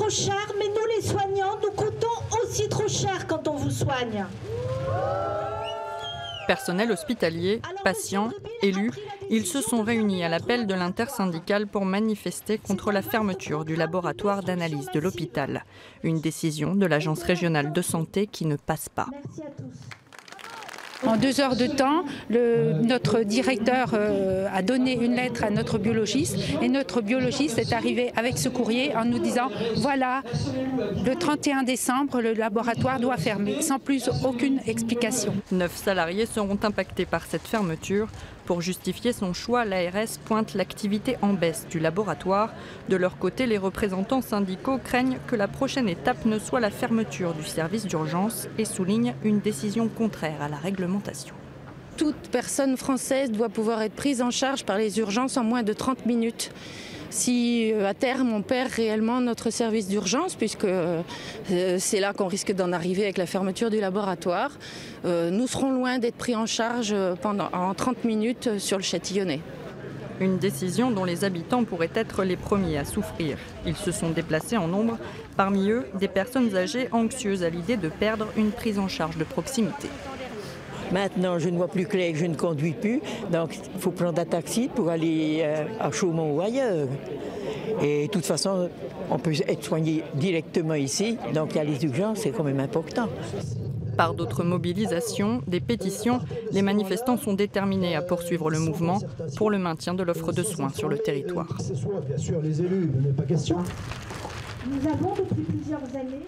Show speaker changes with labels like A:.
A: trop cher, mais nous les soignants, nous coûtons aussi trop cher quand on vous soigne.
B: Personnel hospitalier, patients, élus, ils se sont réunis à l'appel de l'intersyndicale pour manifester contre la fermeture du laboratoire d'analyse de l'hôpital. Une décision de l'Agence régionale de santé qui ne passe pas.
C: En 2 heures de temps, notre directeur a donné une lettre à notre biologiste et notre biologiste est arrivé avec ce courrier en nous disant « Voilà, le 31 décembre, le laboratoire doit fermer », sans plus aucune explication.
B: 9 salariés seront impactés par cette fermeture. Pour justifier son choix, l'ARS pointe l'activité en baisse du laboratoire. De leur côté, les représentants syndicaux craignent que la prochaine étape ne soit la fermeture du service d'urgence et soulignent une décision contraire à la réglementation.
C: Toute personne française doit pouvoir être prise en charge par les urgences en moins de 30 minutes. Si à terme on perd réellement notre service d'urgence, puisque c'est là qu'on risque d'en arriver avec la fermeture du laboratoire, nous serons loin d'être pris en charge en 30 minutes sur le Châtillonnais.
B: Une décision dont les habitants pourraient être les premiers à souffrir. Ils se sont déplacés en nombre, parmi eux des personnes âgées anxieuses à l'idée de perdre une prise en charge de proximité.
D: Maintenant, je ne vois plus clair, je ne conduis plus, donc il faut prendre un taxi pour aller à Chaumont ou ailleurs. Et de toute façon, on peut être soigné directement ici, donc il y a les urgences, c'est quand même important.
B: Par d'autres mobilisations, des pétitions, les manifestants sont déterminés à poursuivre le mouvement pour le maintien de l'offre de soins sur le territoire.
A: Nous avons depuis plusieurs années